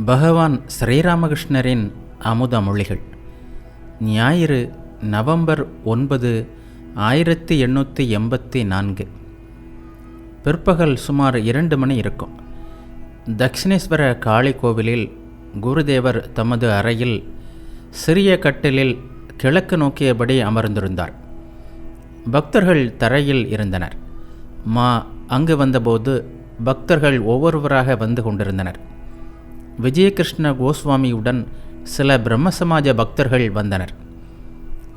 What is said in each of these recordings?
பகவான் ஸ்ரீராமகிருஷ்ணரின் அமுத மொழிகள். ஞாயிறு, நவம்பர் 9, 1884. பிற்பகல் சுமார் 2 மணி இருக்கும். தக்ஷிணேஸ்வர காளி கோவிலில் குருதேவர் தமது அறையில் சிறிய கட்டிலில் கிழக்கு நோக்கியபடி அமர்ந்திருந்தார். பக்தர்கள் தரையில் இருந்தனர். அங்கு வந்தபோது பக்தர்கள் ஒவ்வொருவராக வந்து கொண்டிருந்தனர். விஜயகிருஷ்ண கோஸ்வாமியுடன் சில பிரம்மசமாஜ பக்தர்கள் வந்தனர்.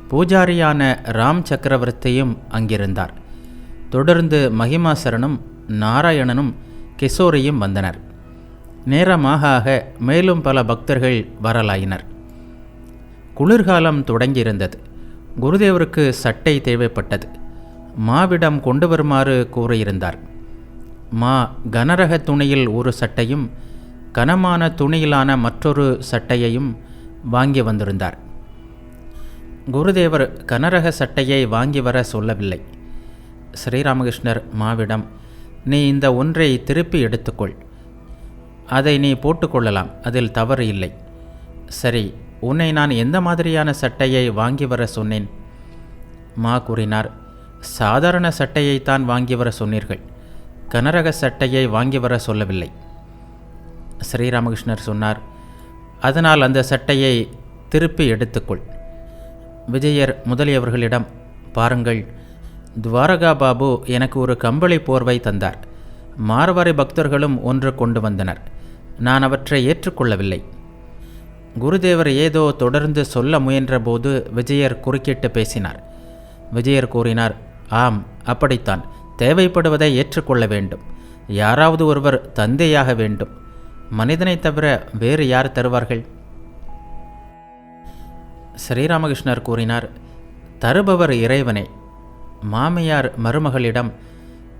பூஜாரியான ராம் சக்கரவர்த்தியும் அங்கிருந்தார். தொடர்ந்து மகிமாசரனும் நாராயணனும் கிஷோரியும் வந்தனர். நேரமாக மேலும் பல பக்தர்கள் வரலாயினர். குளிர்காலம் தொடங்கியிருந்தது. குருதேவருக்கு சட்டை தேவைப்பட்டது. மாவிடம் கொண்டு வருமாறு கூறியிருந்தார். கனரக துணியில் ஒரு சட்டையும் கனமான துணியிலான மற்றொரு சட்டையையும் வாங்கி வந்திருந்தார். குருதேவர் கனரக சட்டையை வாங்கி வர சொல்லவில்லை. ஸ்ரீராமகிருஷ்ணர் மாவிடம், நீ இந்த ஒன்றை திருப்பி எடுத்துக்கொள், அதை நீ போட்டுக்கொள்ளலாம், அதில் தவறு இல்லை. சரி, உன்னை நான் எந்த மாதிரியான சட்டையை வாங்கி வர சொன்னேன்? கூறினார், சாதாரண சட்டையைத்தான் வாங்கி வர சொன்னீர்கள், கனரக சட்டையை வாங்கி வர சொல்லவில்லை. ஸ்ரீராமகிருஷ்ணர் சொன்னார், அதனால் அந்த சட்டையை திருப்பி எடுத்துக்கொள். விஜயர் முதலியவர்களிடம், பாருங்கள், துவாரகா பாபு எனக்கு ஒரு கம்பளி போர்வை தந்தார். மார்வாரி பக்தர்களும் ஒன்று கொண்டு வந்தனர். நான் அவற்றை ஏற்றுக்கொள்ளவில்லை. குருதேவர் ஏதோ தொடர்ந்து சொல்ல முயன்றபோது விஜயர் குறுக்கிட்டு பேசினார். விஜயர் கூறினார், ஆம், அப்படித்தான், தேவைப்படுவதை ஏற்றுக்கொள்ள வேண்டும். யாராவது ஒருவர் தந்தையாக வேண்டும். மனிதனை தவிர வேறு யார் தருவார்கள்? ஸ்ரீராமகிருஷ்ணர் கூறினார், தருபவர் இறைவனே. மாமியார் மருமகளிடம்,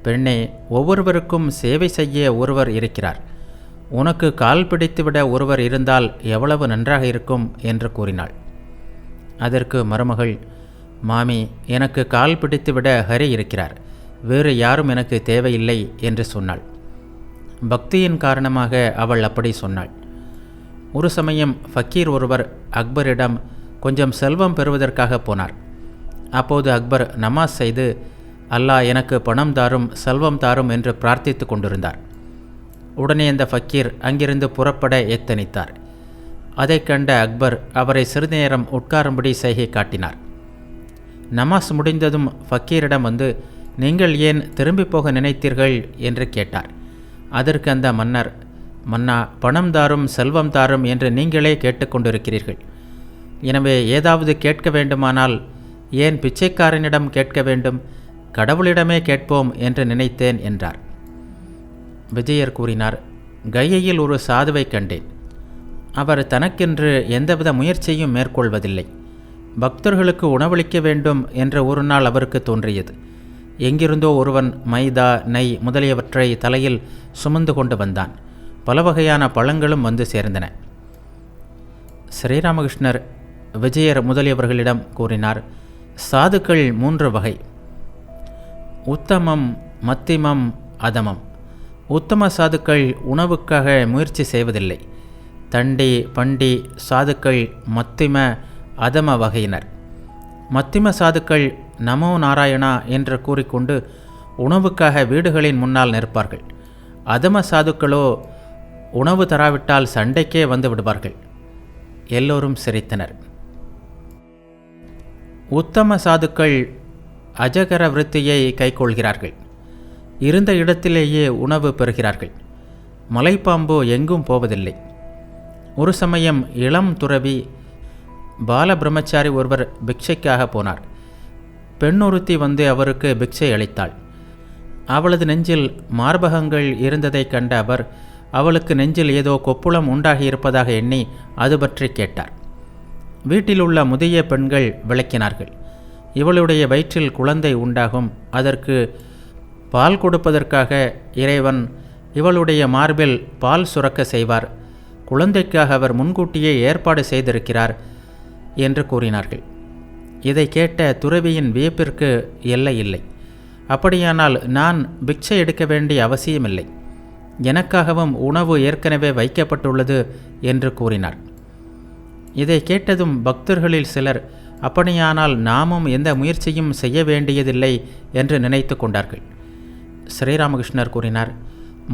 பெண்ணே, ஒவ்வொருவருக்கும் சேவை செய்ய ஒருவர் இருக்கிறார். உனக்கு கால் பிடித்துவிட ஒருவர் இருந்தால் எவ்வளவு நன்றாக இருக்கும் என்று கூறினாள். அதற்கு மருமகள், மாமி, எனக்கு கால் பிடித்துவிட ஹரி இருக்கிறார், வேறு யாரும் எனக்கு தேவையில்லை என்று சொன்னாள். பக்தியின் காரணமாக அவள் அப்படி சொன்னாள். ஒரு சமயம் ஃபக்கீர் ஒருவர் அக்பரிடம் கொஞ்சம் செல்வம் பெறுவதற்காக போனார். அப்போது அக்பர் நமாஸ் செய்து, அல்லாஹ் எனக்கு பணம் தாரும், செல்வம் தாரும் என்று பிரார்த்தித்து கொண்டிருந்தார். உடனே அந்த ஃபக்கீர் அங்கிருந்து புறப்பட எத்தனித்தார். அதை கண்ட அக்பர் அவரை சிறிது நேரம் உட்காரும்படி செய்கை காட்டினார். நமாஸ் முடிந்ததும் ஃபக்கீரிடம் வந்து, நீங்கள் ஏன் திரும்பி போக நினைத்தீர்கள் என்று கேட்டார். அதற்கு அந்த மன்னர், மன்னா, பணம் தாரும், செல்வம் தாரும் என்று நீங்களே கேட்டுக்கொண்டிருக்கிறீர்கள். எனவே ஏதாவது கேட்க வேண்டுமானால் ஏன் பிச்சைக்காரனிடம் கேட்க வேண்டும்? கடவுளிடமே கேட்போம் என்று நினைத்தேன் என்றார். விஜயர் கூறினார், கயையில் ஒரு சாதுவை கண்டேன். அவர் தனக்கென்று எந்தவித முயற்சியும் மேற்கொள்வதில்லை. பக்தர்களுக்கு உணவளிக்க வேண்டும் என்ற ஒரு நாள் அவருக்கு தோன்றியது. எங்கிருந்தோ ஒருவன் மைதா, நெய் முதலியவற்றை தலையில் சுமந்து கொண்டு வந்தான். பல வகையான பழங்களும் வந்து சேர்ந்தன. ஸ்ரீராமகிருஷ்ணர் விஜயர் முதலியவர்களிடம் கூறினார், சாதுக்கள் 3 வகை: உத்தமம், மத்திமம், அதமம். உத்தம சாதுக்கள் உணவுக்காக முயற்சி செய்வதில்லை. தண்டி, பண்டி சாதுக்கள் மத்திம, அதம வகையினர். மத்திம சாதுக்கள் நமோ நாராயணா என்று கூறிக்கொண்டு உணவுக்காக வீடுகளின் முன்னால் நிற்பார்கள். அதம சாதுக்களோ உணவு தராவிட்டால் சண்டைக்கே வந்து விடுவார்கள். எல்லோரும் சிரித்தனர். உத்தம சாதுக்கள் அஜகர விருத்தியை கைக்கொள்கிறார்கள். இருந்த இடத்திலேயே உணவு பெறுகிறார்கள். மலைப்பாம்பு எங்கும் போவதில்லை. ஒரு சமயம் இளம் துறவி பால பிரம்மச்சாரி ஒருவர் பிக்ஷைக்காக போனார். பெண்ணொருத்தி வந்து அவருக்கு பிக்ஷை அளித்தாள். அவளது நெஞ்சில் மார்பகங்கள் இருந்ததைக் கண்ட அவர் அவளுக்கு நெஞ்சில் ஏதோ கொப்புளம் உண்டாகியிருப்பதாக எண்ணி அது பற்றி கேட்டார். வீட்டில் உள்ள முதிய பெண்கள் விளக்கினார்கள். இவளுடைய வயிற்றில் குழந்தை உண்டாகும், அதற்கு பால் கொடுப்பதற்காக இறைவன் இவளுடைய மார்பில் பால் சுரக்க செய்வார், குழந்தைக்காக அவர் முன்கூட்டியே ஏற்பாடு செய்திருக்கிறார் என்று கூறினார்கள். இதை கேட்ட துறவியின் வியப்பிற்கு எல்லை இல்லை. அப்படியானால் நான் பிக்ஷை எடுக்க வேண்டிய அவசியமில்லை. எனக்காகவும் உணவு ஏற்கனவே வைக்கப்பட்டுள்ளது என்று கூறினார். இதை கேட்டதும் பக்தர்களில் சிலர், அப்படியானால் நாமும் எந்த முயற்சியும் செய்ய வேண்டியதில்லை என்று நினைத்து கொண்டார்கள். ஸ்ரீராமகிருஷ்ணர் கூறினார்,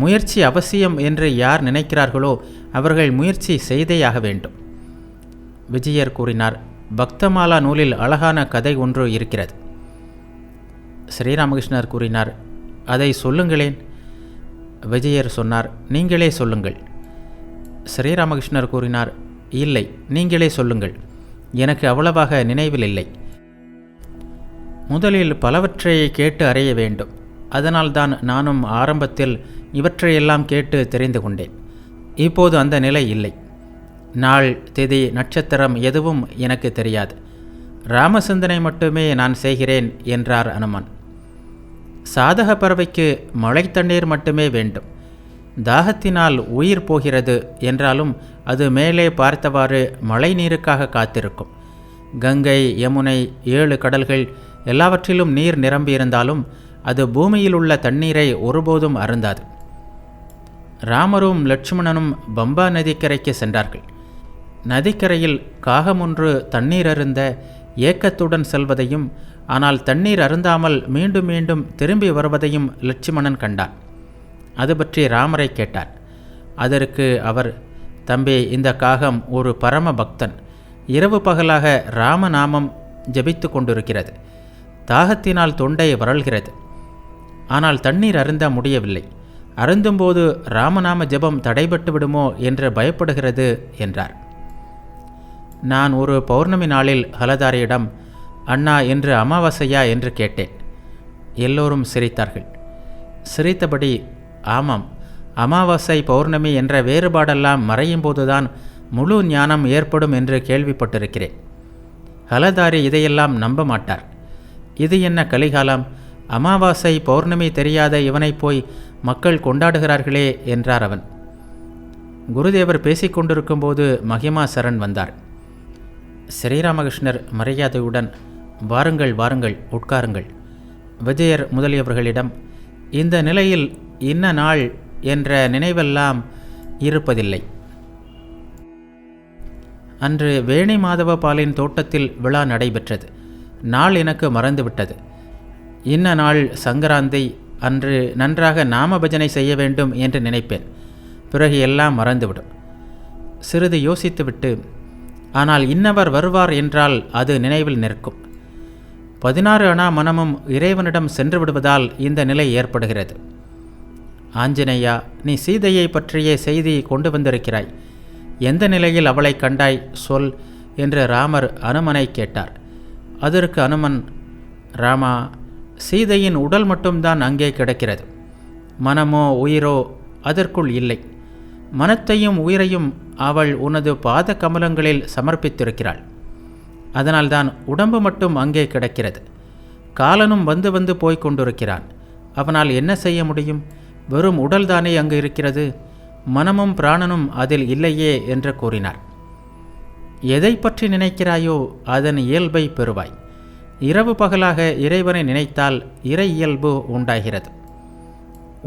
முயற்சி அவசியம் என்று யார் நினைக்கிறார்களோ அவர்கள் முயற்சி செய்தேயாக வேண்டும். விஜயர் கூறினார், பக்தமாலா நூலில் அழகான கதை ஒன்று இருக்கிறது. ஸ்ரீராமகிருஷ்ணர் கூறினார், அதை சொல்லுங்களேன். விஜயர் சொன்னார், நீங்களே சொல்லுங்கள். ஸ்ரீராமகிருஷ்ணர் கூறினார், இல்லை, நீங்களே சொல்லுங்கள், எனக்கு அவ்வளவாக நினைவில் இல்லை. முதலில் பலவற்றை கேட்டு அறிய வேண்டும். அதனால்தான் நானும் ஆரம்பத்தில் இவற்றையெல்லாம் கேட்டு தெரிந்து கொண்டேன். இப்போது அந்த நிலை இல்லை. நாள், திதி, நட்சத்திரம் எதுவும் எனக்கு தெரியாது. ராமசிந்தனை மட்டுமே நான் செய்கிறேன் என்றார் அனுமன். சாதக பறவைக்கு மழை தண்ணீர் மட்டுமே வேண்டும். தாகத்தினால் உயிர் போகிறது என்றாலும் அது மேலே பார்த்தவாறு மழை நீருக்காக காத்திருக்கும். கங்கை, யமுனை, 7 கடல்கள் எல்லாவற்றிலும் நீர் நிரம்பியிருந்தாலும் அது பூமியில் உள்ள தண்ணீரை ஒருபோதும் அருந்தாது. ராமரும் லட்சுமணனும் பம்பா நதிக்கரைக்கு சென்றார்கள். நதிக்கரையில் காகமொன்று தண்ணீர் அருந்த ஏக்கத்துடன் செல்வதையும், ஆனால் தண்ணீர் அருந்தாமல் மீண்டும் மீண்டும் திரும்பி வருவதையும் லட்சுமணன் கண்டான். அது பற்றி ராமரை கேட்டார். அதற்கு அவர், தம்பி, இந்த காகம் ஒரு பரம பக்தன். இரவு பகலாக ராமநாமம் ஜபித்து கொண்டிருக்கிறது. தாகத்தினால் தொண்டை வறள்கிறது. ஆனால் தண்ணீர் அருந்த முடியவில்லை. அருந்தும்போது ராமநாம ஜபம் தடைபட்டு விடுமோ என்று பயப்படுகிறது என்றார். நான் ஒரு பௌர்ணமி நாளில் ஹலதாரியிடம், அண்ணா, இன்று அமாவாசையா என்று கேட்டேன். எல்லோரும் சிரித்தார்கள். சிரித்தபடி, ஆமாம், அமாவாசை பௌர்ணமி என்ற வேறுபாடெல்லாம் மறையும் போதுதான் முழு ஞானம் ஏற்படும் என்று கேள்விப்பட்டிருக்கிறேன். ஹலதாரி இதையெல்லாம் நம்ப மாட்டார். இது என்ன கலிகாலம்? அமாவாசை பௌர்ணமி தெரியாத இவனை போய் மக்கள் கொண்டாடுகிறார்களே என்றார் அவன். குருதேவர் பேசிக்கொண்டிருக்கும்போது மகிமா சரண் வந்தார். ஸ்ரீராமகிருஷ்ணர் மரியாதையுடன், வாருங்கள் வாருங்கள், உட்காருங்கள். விஜயர் முதலியவர்களிடம், இந்த நிலையில் இன்ன நாள் என்ற நினைவெல்லாம் இருப்பதில்லை. அன்று வேணி மாதவ பாலின் தோட்டத்தில் விழா நடைபெற்றது. நாள் எனக்கு மறந்துவிட்டது. இன்ன நாள் சங்கராந்தி அன்று நன்றாக நாம பஜனை செய்ய வேண்டும் என்று நினைப்பேன். பிறகு எல்லாம் மறந்துவிடும். சிறிது யோசித்துவிட்டு, ஆனால் இன்னவர் வருவார் என்றால் அது நினைவில் நிற்கும். 16 அணா மனமும் இறைவனிடம் சென்று விடுவதால் இந்த நிலை ஏற்படுகிறது. ஆஞ்சநேயா, நீ சீதையை பற்றிய செய்தி கொண்டு வந்திருக்கிறாய். எந்த நிலையில் அவளை கண்டாய் சொல் என்று ராமர் அனுமனை கேட்டார். அதற்கு அனுமன், ராமா, சீதையின் உடல் மட்டும்தான் அங்கே கிடக்கிறது. மனமோ உயிரோ அதற்குள் இல்லை. மனத்தையும் உயிரையும் அவள் உனது பாத கமலங்களில் சமர்ப்பித்திருக்கிறாள். அதனால்தான் உடம்பு மட்டும் அங்கே கிடக்கிறது. காலனும் வந்து வந்து போய்க் கொண்டிருக்கிறான். அவனால் என்ன செய்ய முடியும்? வெறும் உடல்தானே அங்கு இருக்கிறது. மனமும் பிராணனும் அதில் இல்லையே என்று கூறினார். எதை பற்றி நினைக்கிறாயோ அதன் இயல்பை பெறுவாய். இரவு பகலாக இறைவனை நினைத்தால் இறை இயல்பு உண்டாகிறது.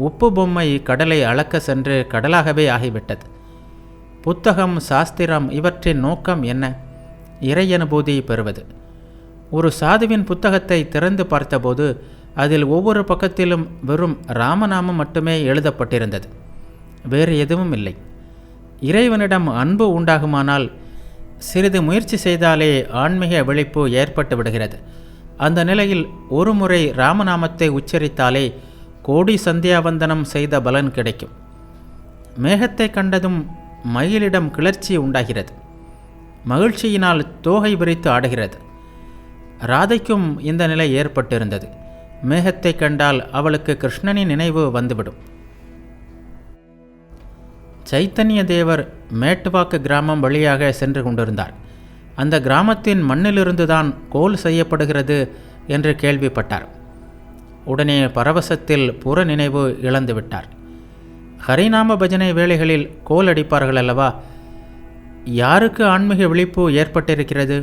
உப்பு பொம்மை கடலை அளக்க சென்று கடலாகவே ஆகிவிட்டது. புத்தகம், சாஸ்திரம் இவற்றின் நோக்கம் என்ன? இறை அனுபூதி பெறுவது. ஒரு சாதுவின் புத்தகத்தை திறந்து பார்த்தபோது அதில் ஒவ்வொரு பக்கத்திலும் வெறும் ராமநாமம் மட்டுமே எழுதப்பட்டிருந்தது. வேறு எதுவும் இல்லை. இறைவனிடம் அன்பு உண்டாகுமானால் சிறிது முயற்சி செய்தாலே ஆன்மீக விழிப்பு ஏற்பட்டு விடுகிறது. அந்த நிலையில் ஒரு முறை ராமநாமத்தை உச்சரித்தாலே கோடி சந்தியாவந்தனம் செய்த பலன் கிடைக்கும். மேகத்தை கண்டதும் மயிலிடம் கிளர்ச்சி உண்டாகிறது. மகிழ்ச்சியினால் தோகை விரித்து ஆடுகிறது. ராதைக்கும் இந்த நிலை ஏற்பட்டிருந்தது. மேகத்தை கண்டால் அவளுக்கு கிருஷ்ணனின் நினைவு வந்துவிடும். சைத்தன்ய தேவர் மேட்டுவாக்கு கிராமம் வழியாக சென்று கொண்டிருந்தார். அந்த கிராமத்தின் மண்ணிலிருந்துதான் கோல் செய்யப்படுகிறது என்று கேள்விப்பட்டார். உடனே பரவசத்தில் புற நினைவு இழந்துவிட்டார். ஹரிநாம பஜனை வேளைகளில் கோல் அடிப்பார்கள் அல்லவா? யாருக்கு ஆன்மீக விழிப்பு ஏற்பட்டிருக்கிறது?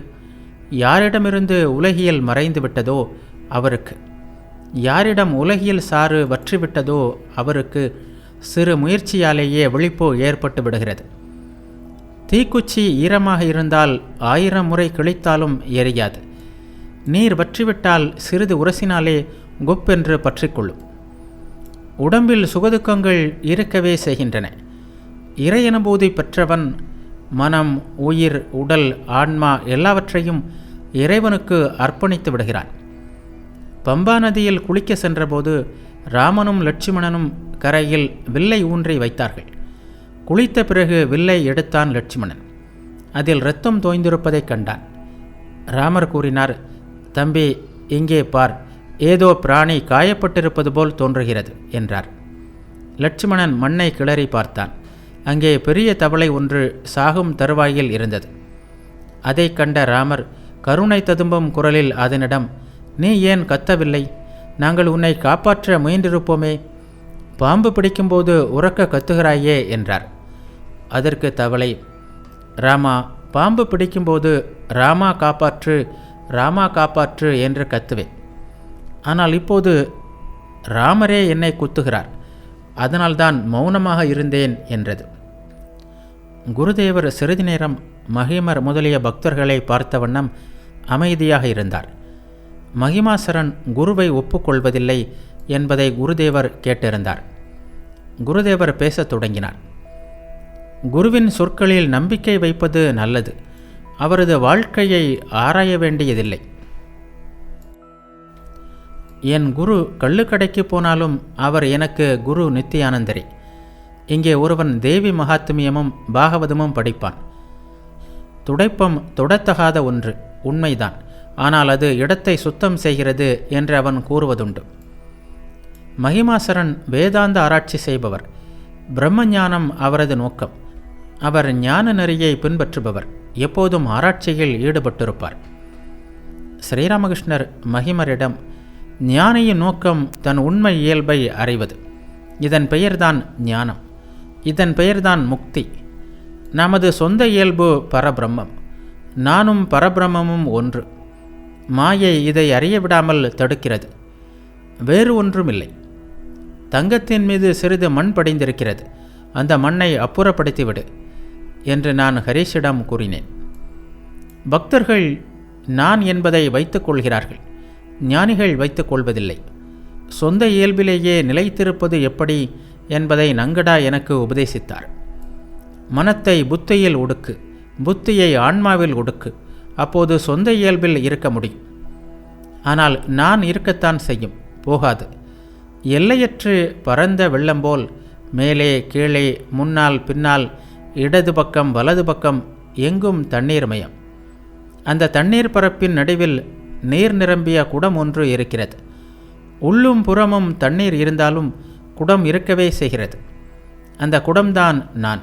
யாரிடமிருந்து உலகியல் மறைந்து விட்டதோ அவருக்கு. யாரிடம் உலகியல் சாறு வற்றிவிட்டதோ அவருக்கு சிறு முயற்சியாலேயே விழிப்பு ஏற்பட்டு விடுகிறது. தீக்குச்சி ஈரமாக இருந்தால் 1000 முறை கிழித்தாலும் எரியாது. நீர் வற்றிவிட்டால் சிறிது உரசினாலே குப்பென்று பற்றிக்கொள்ளும். உடம்பில் சுகதுக்கங்கள் இருக்கவே செய்கின்றன. இறை அனுபூதி பெற்றவன் மனம், உயிர், உடல், ஆன்மா எல்லாவற்றையும் இறைவனுக்கு அர்ப்பணித்து விடுகிறான். பம்பா நதியில் குளிக்க சென்றபோது ராமனும் லட்சுமணனும் கரையில் வில்லை ஊன்றி வைத்தார்கள். குளித்த பிறகு வில்லை எடுத்தான் லட்சுமணன். அதில் இரத்தம் தோய்ந்திருப்பதைக் கண்டான். ராமர் கூறினார், தம்பி, இங்கே பார், ஏதோ பிராணி காயப்பட்டிருப்பது போல் தோன்றுகிறது என்றார். லட்சுமணன் மண்ணை கிளறி பார்த்தான். அங்கே பெரிய தவளை ஒன்று சாகும் தருவாயில் இருந்தது. அதை கண்ட ராமர் கருணை ததும்பும் குரலில் அதனிடம், நீ ஏன் கத்தவில்லை? நாங்கள் உன்னை காப்பாற்ற முயன்றிருப்போமே. பாம்பு பிடிக்கும்போது உறக்க கத்துகிறாயே என்றார். அதற்கு தவளை, ராமா, பாம்பு பிடிக்கும்போது ராமா காப்பாற்று, ராமா காப்பாற்று என்று கத்துவேன். ஆனால் இப்போது ராமரே என்னை குத்துகிறார், அதனால்தான் மௌனமாக இருந்தேன் என்றது. குருதேவர் சிறிது நேரம் மகிமர் முதலிய பக்தர்களை பார்த்த வண்ணம் அமைதியாக இருந்தார். மகிமாசரன் குருவை ஒப்புக்கொள்வதில்லை என்பதை குருதேவர் கேட்டிருந்தார். குருதேவர் பேசத் தொடங்கினார். குருவின் சொற்களில் நம்பிக்கை வைப்பது நல்லது. அவரது வாழ்க்கையை ஆராய வேண்டியதில்லை. என் குரு கள்ளுக்கடைக்கு போனாலும் அவர் எனக்கு குரு நித்தியானந்தரே. இங்கே ஒருவன் தேவி மகாத்மியமும் பாகவதமும் படிப்பான். துடைப்பம் தொடத்தகாத ஒன்று, உண்மைதான். ஆனால் அது இடத்தை சுத்தம் செய்கிறது என்று அவன் கூறுவதுண்டு. மகிமாசரன் வேதாந்த ஆராய்ச்சி செய்பவர். பிரம்மஞானம் அவரது நோக்கம். அவர் ஞான நெறியை பின்பற்றுபவர். எப்போதும் ஆராய்ச்சியில் ஈடுபட்டிருப்பார். ஸ்ரீராமகிருஷ்ணர் மகிமரிடம், ஞானியின் நோக்கம் தன் உண்மை இயல்பை அறிவது. இதன் பெயர்தான் ஞானம். இதன் பெயர்தான் முக்தி. நமது சொந்த இயல்பு பரபிரம்மம். நானும் பரபிரம்மமும் ஒன்று. மாயை இதை அறிய விடாமல் தடுக்கிறது. வேறு ஒன்றுமில்லை. தங்கத்தின் மீது சிறிது மண் படிந்திருக்கிறது. அந்த மண்ணை அப்புறப்படுத்திவிடு என்று நான் ஹரிஷிடம் கூறினேன். பக்தர்கள் நான் என்பதை வைத்துக் கொள்கிறார்கள். ஞானிகள் வைத்துக் கொள்வதில்லை. சொந்த இயல்பிலேயே நிலைத்திருப்பது எப்படி என்பதை நங்கடா எனக்கு உபதேசித்தார். மனத்தை புத்தியில் ஒடுக்கு, புத்தியை ஆன்மாவில் ஒடுக்கு. அப்போது சொந்த இயல்பில் இருக்க முடியும். ஆனால் நான் இருக்கத்தான் செய்யும், போகாது. எல்லையற்று பரந்த வெள்ளம் போல் மேலே கீழே, முன்னால் பின்னால், இடது பக்கம் வலது பக்கம் எங்கும் தண்ணீர் மயம். அந்த தண்ணீர் பரப்பின் நடுவில் நீர் நிரம்பிய குடம் ஒன்று இருக்கிறது. உள்ளும் புறமும் தண்ணீர் இருந்தாலும் குடம் இருக்கவே செய்கிறது. அந்த குடம்தான் நான்.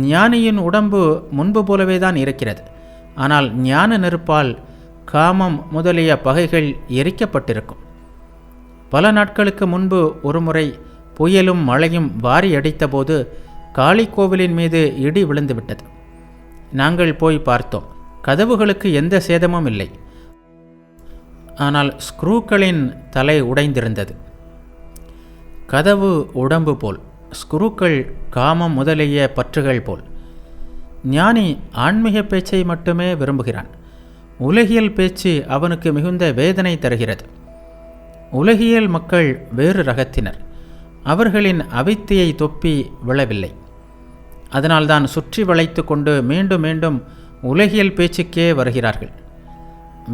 ஞானியின் உடம்பு முன்பு போலவே தான் இருக்கிறது. ஆனால் ஞான நெருப்பால் காமம் முதலிய பகைகள் எரிக்கப்பட்டிருக்கும். பல நாட்களுக்கு முன்பு ஒருமுறை புயலும் மழையும் வாரி அடித்தபோது காளி கோவிலின் மீது இடி விழுந்துவிட்டது. நாங்கள் போய் பார்த்தோம். கதவுகளுக்கு எந்த சேதமும் இல்லை. ஆனால் ஸ்க்ரூக்களின் தலை உடைந்திருந்தது. கதவு உடம்பு போல், ஸ்க்ரூக்கள் காமம் முதலிய பற்றுகள் போல். ஞானி ஆன்மீக பேச்சை மட்டுமே விரும்புகிறான். உலகியல் பேச்சு அவனுக்கு மிகுந்த வேதனை தருகிறது. உலகியல் மக்கள் வேறு ரகத்தினர். அவர்களின் அவித்தியை தொப்பி விழவில்லை. அதனால்தான் சுற்றி வளைத்து கொண்டு மீண்டும் மீண்டும் உலகியல் பேச்சுக்கே வருகிறார்கள்.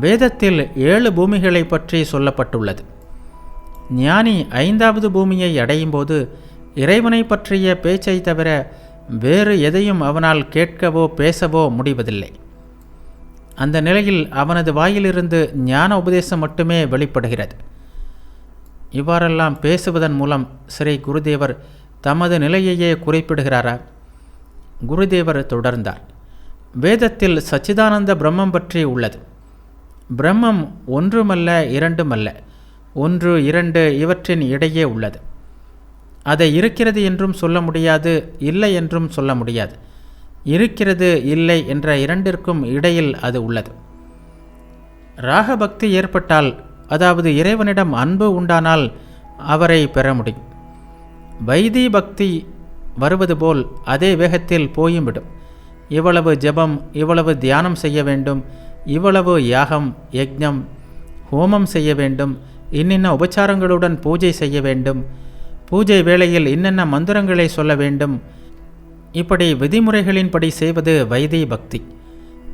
வேதத்தில் 7 பூமிகளை பற்றி சொல்லப்பட்டுள்ளது. ஞானி 5வது பூமியை அடையும் போது இறைவனை பற்றிய பேச்சை தவிர வேறு எதையும் அவனால் கேட்கவோ பேசவோ முடிவதில்லை. அந்த நிலையில் அவனது வாயிலிருந்து ஞான உபதேசம் மட்டுமே வெளிப்படுகிறது. இவ்வாறெல்லாம் பேசுவதன் மூலம் ஸ்ரீ குருதேவர் தமது நிலையையே குறிப்பிடுகிறாரா? குருதேவர் தொடர்ந்தார். வேதத்தில் சச்சிதானந்த பிரம்மம் பற்றி உள்ளது. பிரம்மம் ஒன்றுமல்ல, இரண்டுமல்ல, 1, 2 இவற்றின் இடையே உள்ளது. அதை இருக்கிறது என்றும் சொல்ல முடியாது, இல்லை என்றும் சொல்ல முடியாது. இருக்கிறது இல்லை என்ற இரண்டிற்கும் இடையில் அது உள்ளது. ராகபக்தி ஏற்பட்டால், அதாவது இறைவனிடம் அன்பு உண்டானால் அவரை பெற முடியும். வைதி பக்தி வருவது போல் அதே வேகத்தில் போயும் விடும். இவ்வளவு ஜெபம், இவ்வளவு தியானம் செய்ய வேண்டும், இவ்வளவு யாகம் யஜ்ஞம் ஹோமம் செய்ய வேண்டும், இன்னின்ன உபச்சாரங்களுடன் பூஜை செய்ய வேண்டும், பூஜை வேளையில் இன்னென்ன மந்திரங்களை சொல்ல வேண்டும், இப்படி விதிமுறைகளின்படி செய்வது வைதி பக்தி.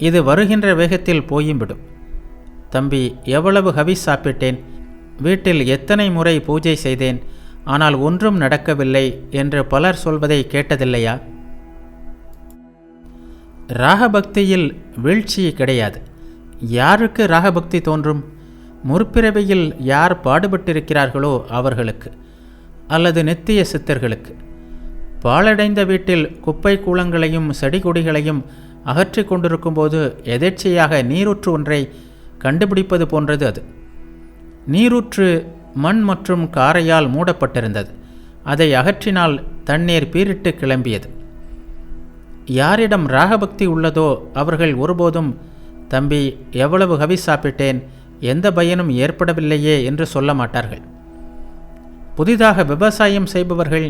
இது வருகின்ற வேகத்தில் போயும் விடும். தம்பி, எவ்வளவு ஹவிஸ் சாப்பிட்டேன், வீட்டில் எத்தனை முறை பூஜை செய்தேன், ஆனால் ஒன்றும் நடக்கவில்லை என்று பலர் சொல்வதை கேட்டதில்லையா? ராகபக்தியில் வீழ்ச்சி கிடையாது. யாருக்கு ராகபக்தி தோன்றும்? முற்பிறவியில் யார் பாடுபட்டிருக்கிறார்களோ அவர்களுக்கு, அல்லது நித்திய சித்தர்களுக்கு. பாழடைந்த வீட்டில் குப்பை கூளங்களையும் செடி கொடிகளையும் அகற்றி கொண்டிருக்கும்போது எதேச்சையாக நீரூற்று ஒன்றை கண்டுபிடிப்பது போன்றது அது. நீரூற்று மண் மற்றும் காரையால் மூடப்பட்டிருந்தது. அதை அகற்றினால் தண்ணீர் பீரிட்டு கிளம்பியது. யாரிடம் ராகபக்தி உள்ளதோ அவர்கள் ஒருபோதும், தம்பி, எவ்வளவு ஹவிஸ் சாப்பிட்டேன், எந்த பயனும் ஏற்படவில்லையே என்று சொல்ல மாட்டார்கள். புதிதாக விவசாயம் செய்பவர்கள்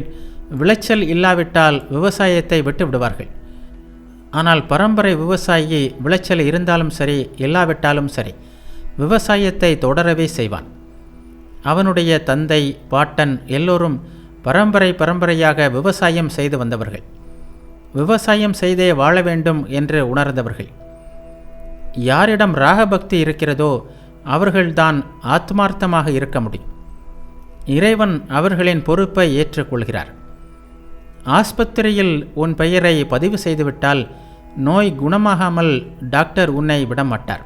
விளைச்சல் இல்லாவிட்டால் விவசாயத்தை விட்டு விடுவார்கள். ஆனால் பரம்பரை விவசாயி விளைச்சல் இருந்தாலும் சரி இல்லாவிட்டாலும் சரி விவசாயத்தை தொடரவே செய்வான். அவனுடைய தந்தை, பாட்டன் எல்லோரும் பரம்பரையாக விவசாயம் செய்து வந்தவர்கள். விவசாயம் செய்தே வாழ வேண்டும் என்று உணர்ந்தவர்கள். யாரிடம் ராகபக்தி இருக்கிறதோ அவர்கள்தான் ஆத்மார்த்தமாக இருக்க முடியும். இறைவன் அவர்களின் பொறுப்பை ஏற்றுக்கொள்கிறார். ஆஸ்பத்திரியில் உன் பெயரை பதிவு செய்துவிட்டால் நோய் குணமாகாமல் டாக்டர் உன்னை விடமாட்டார்.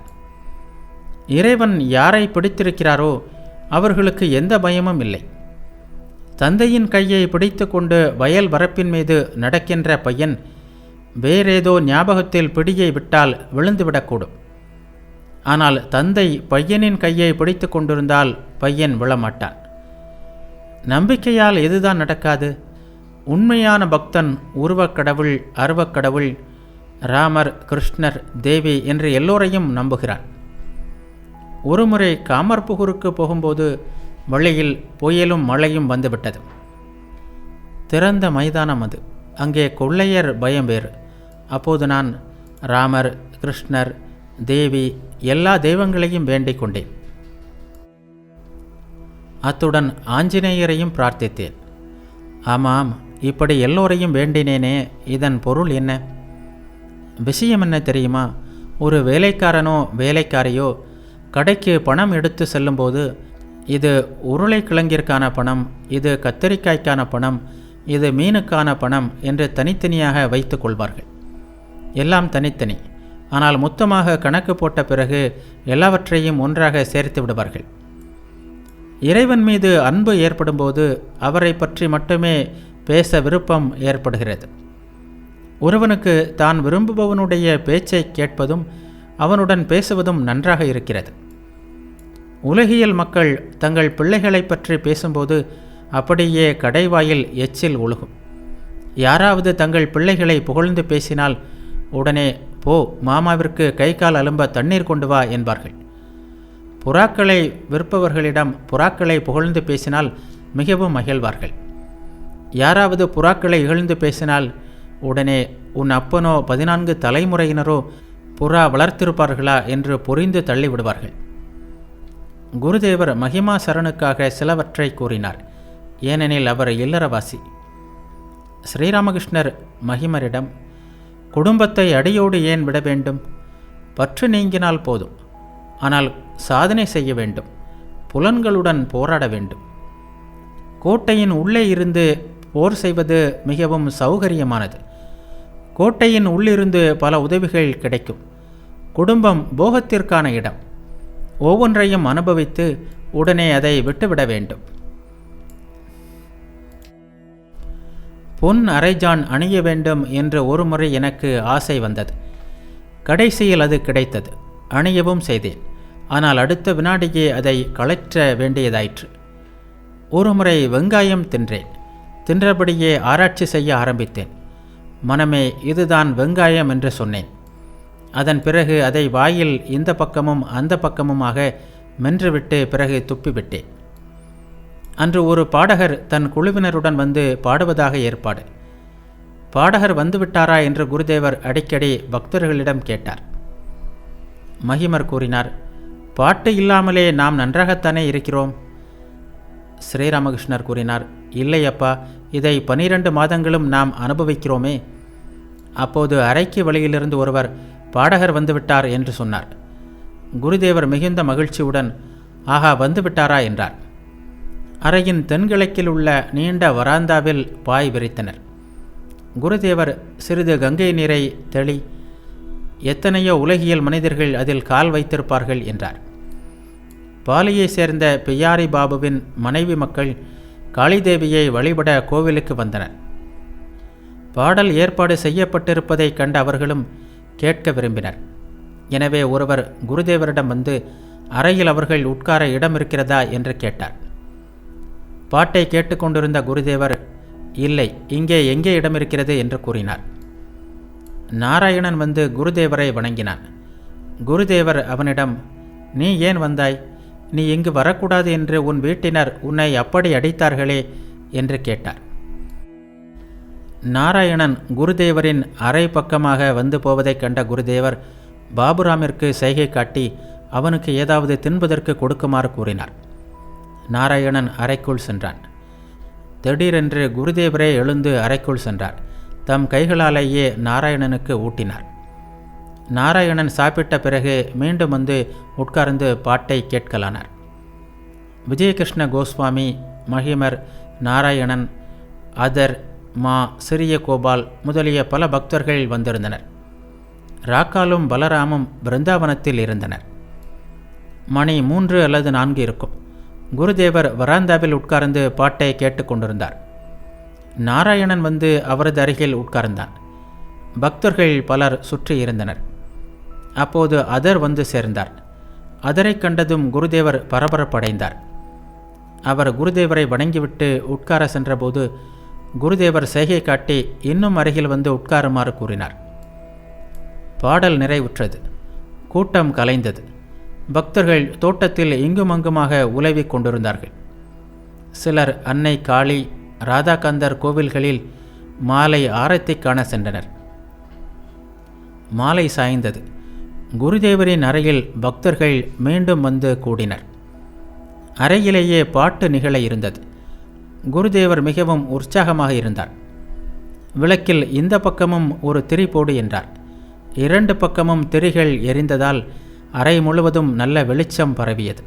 இறைவன் யாரை பிடித்திருக்கிறாரோ அவர்களுக்கு எந்த பயமும் இல்லை. தந்தையின் கையை பிடித்து கொண்டு வயல் வரப்பின் மீது நடக்கின்ற பையன் வேறேதோ ஞாபகத்தில் பிடியை விட்டால் விழுந்துவிடக்கூடும். ஆனால் தந்தை பையனின் கையை பிடித்து கொண்டிருந்தால் பையன் விழமாட்டான். நம்பிக்கையால் எதுதான் நடக்காது? உண்மையான பக்தன் உருவக்கடவுள், அருவக்கடவுள், ராமர், கிருஷ்ணர், தேவி என்று எல்லோரையும் நம்புகிறான். ஒருமுறை காமர்புகூருக்கு போகும்போது வழியில் புயலும் மழையும் வந்துவிட்டது. திறந்த மைதானம் அது. அங்கே கொள்ளையர் பயம் வேறு. அப்போது நான் ராமர், கிருஷ்ணர், தேவி எல்லா தெய்வங்களையும் வேண்டிக் கொண்டேன். அத்துடன் ஆஞ்சநேயரையும் பிரார்த்தித்தேன். ஆமாம், இப்படி எல்லோரையும் வேண்டினேனே, இதன் பொருள் என்ன? விஷயம் என்ன தெரியுமா? ஒரு வேலைக்காரனோ வேலைக்காரியோ கடைக்கு பணம் எடுத்து செல்லும்போது, இது உருளைக்கிழங்கிற்கான பணம், இது கத்தரிக்காய்க்கான பணம், இது மீனுக்கான பணம் என்று தனித்தனியாக வைத்து கொள்வார்கள். எல்லாம் தனித்தனி. ஆனால் மொத்தமாக கணக்கு போட்ட பிறகு எல்லாவற்றையும் ஒன்றாக சேர்த்து விடுவார்கள். இறைவன் மீது அன்பு ஏற்படும்போது அவரை பற்றி மட்டுமே பேச விருப்பம் ஏற்படுகிறது. ஒருவனுக்கு தான் விரும்புபவனுடைய பேச்சை கேட்பதும் அவனுடன் பேசுவதும் நன்றாக இருக்கிறது. உலகியல் மக்கள் தங்கள் பிள்ளைகளை பற்றி பேசும்போது அப்படியே கடைவாயில் எச்சில் ஒழுகும். யாராவது தங்கள் பிள்ளைகளை புகழ்ந்து பேசினால் உடனே, போ, மாமாவிற்கு கை கால் அலும்ப தண்ணீர் கொண்டு வா என்பார்கள். புறாக்களை விற்பவர்களிடம் புறாக்களை புகழ்ந்து பேசினால் மிகவும் மகிழ்வார்கள். யாராவது புறாக்களை இகழ்ந்து பேசினால் உடனே, உன் அப்பனோ 14 தலைமுறையினரோ புறா வளர்த்திருப்பார்களா என்று பொறிந்து தள்ளிவிடுவார்கள். குருதேவர் மகிமா சரணுக்காக சிலவற்றை கூறினார். ஏனெனில் அவர் இல்லறவாசி. ஸ்ரீராமகிருஷ்ணர் மகிமரிடம், குடும்பத்தை அடியோடு ஏன் விட வேண்டும்? பற்று நீங்கினால் போதும். ஆனால் சாதனை செய்ய வேண்டும். புலன்களுடன் போராட வேண்டும். கோட்டையின் உள்ளே இருந்து போர் செய்வது மிகவும் சௌகரியமானது. கோட்டையின் உள்ளிருந்து பல உதவிகள் கிடைக்கும். குடும்பம் போகத்திற்கான இடம். ஒவ்வொன்றையும் அனுபவித்து உடனே அதை விட்டுவிட வேண்டும். பொன் அரைஜான் அணிய வேண்டும் என்று ஒரு முறை எனக்கு ஆசை வந்தது. கடைசியில் அது கிடைத்தது. அணியவும் செய்தேன். ஆனால் அடுத்த வினாடியே அதை கழற்ற வேண்டியதாயிற்று. ஒரு முறை வெங்காயம் தின்றேன். தின்றபடியே ஆராய்ச்சி செய்ய ஆரம்பித்தேன். மனமே, இதுதான் வெங்காயம் என்று சொன்னேன். அதன் பிறகு அதை வாயில் இந்த பக்கமும் அந்த பக்கமுமாக மென்றுவிட்டு பிறகு துப்பிவிட்டேன். அன்று ஒரு பாடகர் தன் குழுவினருடன் வந்து பாடுவதாக ஏற்பாடு. பாடகர் வந்துவிட்டாரா என்று குருதேவர் அடிக்கடி பக்தர்களிடம் கேட்டார். மகிமர் கூறினார், பாட்டு இல்லாமலே நாம் நன்றாகத்தானே இருக்கிறோம். ஸ்ரீராமகிருஷ்ணர் கூறினார், இல்லையப்பா, இதை 12 மாதங்களும் நாம் அனுபவிக்கிறோமே. அப்போது அறைக்கு வெளியிலிருந்து ஒருவர் பாடகர் வந்துவிட்டார் என்று சொன்னார். குருதேவர் மிகுந்த மகிழ்ச்சியுடன், ஆஹா, வந்துவிட்டாரா என்றார். அறையின் தென்கிழக்கில் உள்ள நீண்ட வராந்தாவில் பாய் விரித்தனர். குருதேவர் சிறிது கங்கை நீரை தெளி, எத்தனையோ உலகியல் மனிதர்கள் அதில் கால் வைத்திருப்பார்கள் என்றார். பாலியை சேர்ந்த பியாரி பாபுவின் மனைவி மக்கள் காளிதேவியை வழிபட கோவிலுக்கு வந்தனர். பாடல் ஏற்பாடு செய்யப்பட்டிருப்பதை கண்ட அவர்களும் கேட்க விரும்பினர். எனவே ஒருவர் குருதேவரிடம் வந்து அறையில் அவர்கள் உட்கார இடம் இருக்கிறதா என்று கேட்டார். பாட்டை கேட்டுக்கொண்டிருந்த குருதேவர், இல்லை, இங்கே எங்கே இடம் இருக்கிறது என்று கூறினார். நாராயணன் வந்து குருதேவரை வணங்கினான். குருதேவர் அவனிடம், நீ ஏன் வந்தாய்? நீ இங்கு வரக்கூடாது என்று உன் வீட்டினர் உன்னை அப்படி அடித்தார்களே என்று கேட்டார். நாராயணன் குருதேவரின் அறை பக்கமாக வந்து போவதைக் கண்ட குருதேவர் பாபுராமிற்கு சைகை காட்டி அவனுக்கு ஏதாவது தின்பதற்கு கொடுக்குமாறு கூறினார். நாராயணன் அறைக்குள் சென்றான். திடீரென்று குருதேவரே எழுந்து அறைக்குள் சென்றார். தம் கைகளாலேயே நாராயணனுக்கு ஊட்டினார். நாராயணன் சாப்பிட்ட பிறகு மீண்டும் வந்து உட்கார்ந்து பாட்டை கேட்கலானார். விஜயகிருஷ்ண கோஸ்வாமி, மகிமர், நாராயணன், அதர், மா, சிறிய கோபால் முதலிய பல பக்தர்கள் வந்திருந்தனர். ராக்காலும் பலராமும் பிருந்தாவனத்தில் இருந்தனர். மணி 3 அல்லது 4 இருக்கும். குருதேவர் வராந்தாவில் உட்கார்ந்து பாட்டை கேட்டுக்கொண்டிருந்தார். நாராயணன் வந்து அவரது அருகில் உட்கார்ந்தான். பக்தர்கள் பலர் சுற்றி இருந்தனர். அப்போது அதர் வந்து சேர்ந்தார். அதரை கண்டதும் குருதேவர் பரபரப்படைந்தார். அவர் குருதேவரை வணங்கிவிட்டு உட்கார சென்றபோது குருதேவர் சைகை காட்டி இன்னும் அருகில் வந்து உட்காருமாறு கூறினார். பாடல் நிறைவுற்றது. கூட்டம் கலைந்தது. பக்தர்கள் தோட்டத்தில் இங்குமங்குமாக உலவிக் கொண்டிருந்தார்கள். சிலர் அன்னை காளி, ராதாகாந்தர் கோவில்களில் மாலை ஆரத்தி காண சென்றனர். மாலை சாய்ந்தது. குருதேவரின் அறையில் பக்தர்கள் மீண்டும் வந்து கூடினர். அறையிலேயே பாட்டு நிகழ இருந்தது. குருதேவர் மிகவும் உற்சாகமாக இருந்தார். விளக்கில் இந்த பக்கமும் ஒரு திரி போடு என்றார். 2 பக்கமும் திரிகள் எரிந்ததால் அறை முழுவதும் நல்ல வெளிச்சம் பரவியது.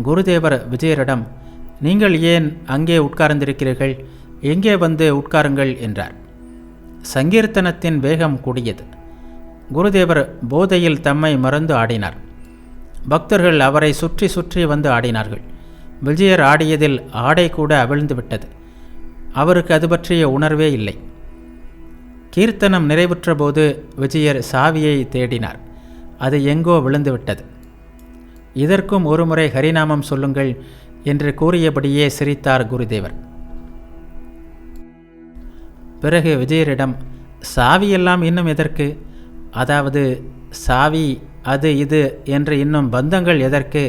குருதேவர் விஜயரிடம், நீங்கள் ஏன் அங்கே உட்கார்ந்திருக்கிறீர்கள்? எங்கே வந்து உட்காருங்கள் என்றார். சங்கீர்த்தனத்தின் வேகம் கூடியது. குருதேவர் போதையில் தம்மை மறந்து ஆடினார். பக்தர்கள் அவரை சுற்றி சுற்றி வந்து ஆடினார்கள். விஜயர் ஆடியதில் ஆடை கூட அவிழ்ந்து விட்டது. அவருக்கு அது பற்றிய உணர்வே இல்லை. கீர்த்தனம் நிறைவுற்ற போது விஜயர் சாவியை தேடினார். அது எங்கோ விழுந்துவிட்டது. இதற்கும் ஒருமுறை ஹரிநாமம் சொல்லுங்கள் என்று கூறியபடியே சிரித்தார் குருதேவர். பிறகு விஜயரிடம், சாவியெல்லாம் இன்னும் எதற்கு? அதாவது சாவி, அது இது என்று இன்னும் பந்தங்கள் எதற்கு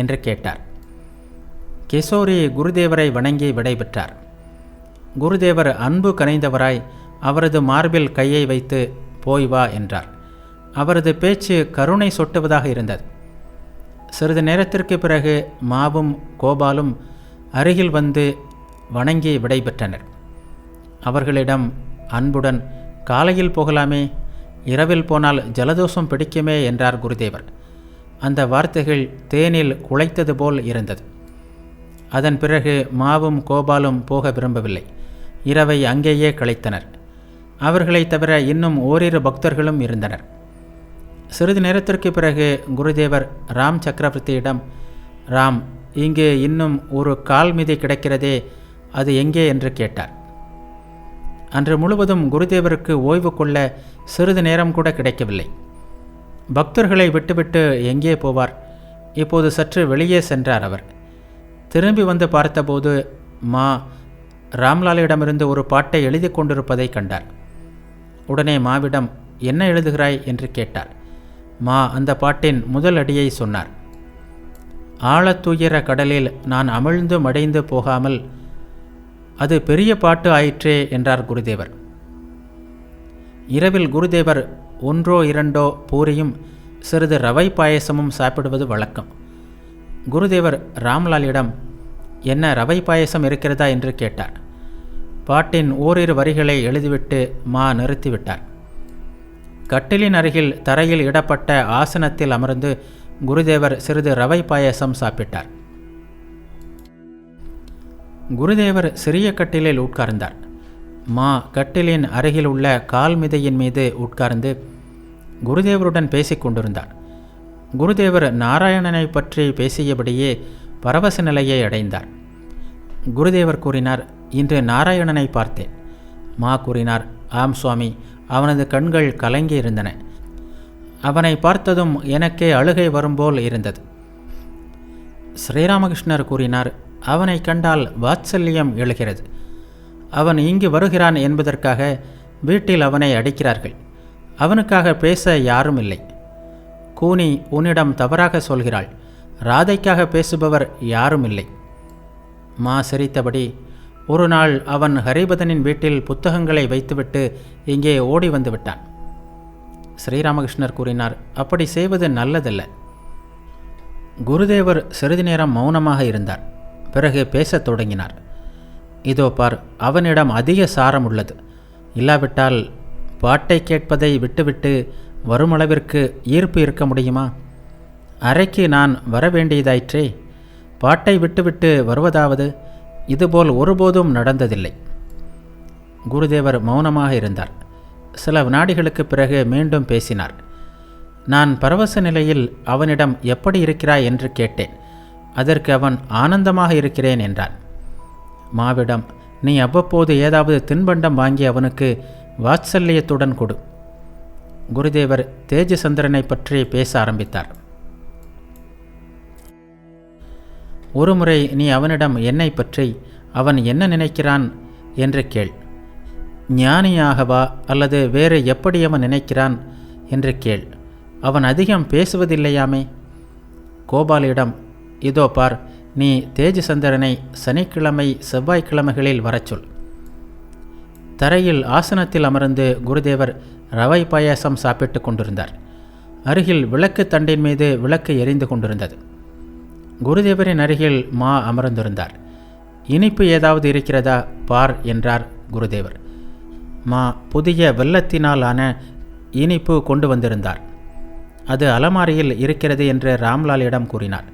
என்று கேட்டார். கிஷோரி குருதேவரை வணங்கி விடைபெற்றார். குருதேவர் அன்பு கனைந்தவராய் அவரது மார்பில் கையை வைத்து போய் வா என்றார். அவரது பேச்சு கருணை சொட்டுவதாக இருந்தது. சிறிது நேரத்திற்கு பிறகு மாவும் கோபாலும் அருகில் வந்து வணங்கி விடைபெற்றனர். அவர்களிடம் அன்புடன், காலையில் போகலாமே, இரவில் போனால் ஜலதோஷம் பிடிக்குமே என்றார் குருதேவர். அந்த வார்த்தைகள் தேனில் குழைத்தது போல் இருந்தது. அதன் பிறகு மாவும் கோபாலும் போக விரும்பவில்லை. இரவை அங்கேயே கழித்தனர். அவர்களை தவிர இன்னும் ஓரிரு பக்தர்களும் இருந்தனர். சிறிது நேரத்திற்கு பிறகு குருதேவர் ராம் சக்கரவர்த்தியிடம், ராம், இங்கே இன்னும் ஒரு கால் மீதி கிடக்கிறதே, அது எங்கே என்று கேட்டார். அன்று முழுவதும் குருதேவருக்கு ஓய்வு கொள்ள சிறிது நேரம் கூட கிடைக்கவில்லை. பக்தர்களை விட்டுவிட்டு எங்கே போவார்? இப்போது சற்று வெளியே சென்றார் அவர். திரும்பி வந்து பார்த்தபோது மா ராம்லாலிடமிருந்து ஒரு பாட்டை எழுதி கொண்டிருப்பதை கண்டார். உடனே மாவிடம், என்ன எழுதுகிறாய் என்று கேட்டார். மா அந்த பாட்டின் முதல் அடியை சொன்னார். ஆழத்துயர கடலில் நான் அமிழ்ந்து மடைந்து போகாமல் அது பெரிய பாட்டு ஆயிற்றே என்றார் குருதேவர். இரவில் குருதேவர் 1-2 பூரியும் சிறிது ரவை பாயசமும் சாப்பிடுவது வழக்கம். குருதேவர் ராம்லாலிடம் என்ன ரவை பாயசம் இருக்கிறதா என்று கேட்டார். பாட்டின் ஓரிரு வரிகளை எழுதிவிட்டு நிறுத்திவிட்டார். கட்டிலின் அருகில் தரையில் இடப்பட்ட ஆசனத்தில் அமர்ந்து குருதேவர் சிறிது ரவை பாயசம் சாப்பிட்டார். குருதேவர் சிறிய கட்டிலில் உட்கார்ந்தார். கட்டிலின் அருகில் உள்ள கால் மிதையின் மீது உட்கார்ந்து குருதேவருடன் பேசிக் கொண்டிருந்தார். குருதேவர் நாராயணனை பற்றி பேசியபடியே பரவச நிலையை அடைந்தார். குருதேவர் கூறினார், இன்று நாராயணனை பார்த்தேன். கூறினார், ஆம் சுவாமி, அவனது கண்கள் கலங்கி இருந்தன. அவனை பார்த்ததும் எனக்கே அழுகை வரும்போல் இருந்தது. ஸ்ரீராமகிருஷ்ணர் கூறினார், அவனை கண்டால் வாத்சல்யம் எழுகிறது. அவன் இங்கு வருகிறான் என்பதற்காக வீட்டில் அவனை அடிக்கிறார்கள். அவனுக்காக பேச யாரும் இல்லை. கூனி உன்னிடம் தவறாக சொல்கிறாள். ராதைக்காக பேசுபவர் யாரும் இல்லை. சிரித்தபடி, ஒரு நாள் அவன் ஹரிபதனின் வீட்டில் புத்தகங்களை வைத்துவிட்டு இங்கே ஓடி வந்து விட்டான். ஸ்ரீராமகிருஷ்ணர் கூறினார், அப்படி செய்வது நல்லதல்ல. குருதேவர் சிறிது நேரம் மௌனமாக இருந்தார். பிறகு பேசத் தொடங்கினார். இதோ பார், அவனிடம் அதிக சாரம் உள்ளது. இல்லாவிட்டால் பாட்டை கேட்பதை விட்டுவிட்டு வருமளவிற்கு ஈர்ப்பு இருக்க முடியுமா? அறைக்கு நான் வரவேண்டியதாயிற்றே. பாட்டை விட்டுவிட்டு வருவதாவது இதுபோல் ஒருபோதும் நடந்ததில்லை. குருதேவர் மௌனமாக இருந்தார். சில வினாடிகளுக்கு பிறகு மீண்டும் பேசினார். நான் பரவச நிலையில் அவனிடம் எப்படி இருக்கிறாய் என்று கேட்டேன். அதற்கு அவன் ஆனந்தமாக இருக்கிறேன் என்றான். மாவிடம், நீ அவ்வப்போது ஏதாவது தின்பண்டம் வாங்கி அவனுக்கு வாத்சல்யத்துடன் கொடு. குருதேவர் தேஜசந்திரனை பற்றி பேச ஆரம்பித்தார். ஒருமுறை நீ அவனிடம் என்னை பற்றி அவன் என்ன நினைக்கிறான் என்று கேள். ஞானியாகவா அல்லது வேறு எப்படி அவன் நினைக்கிறான் என்று கேள். அவன் அதிகம் பேசுவதில்லையாமே. கோபாலிடம், இதோ பார், நீ தேஜசந்திரனை சனிக்கிழமை செவ்வாய்க்கிழமைகளில் வரச்சொல். தரையில் ஆசனத்தில் அமர்ந்து குருதேவர் ரவை பாயாசம் சாப்பிட்டு கொண்டிருந்தார். அருகில் விளக்கு தண்டின் மீது விளக்கு எரிந்து கொண்டிருந்தது. குருதேவரின் அருகில் அமர்ந்திருந்தார். இனிப்பு ஏதாவது இருக்கிறதா பார் என்றார் குருதேவர். புதிய வெல்லத்தினால் ஆன இனிப்பு கொண்டு வந்திருந்தார். அது அலமாரியில் இருக்கிறது என்று ராம்லாலிடம் கூறினார்.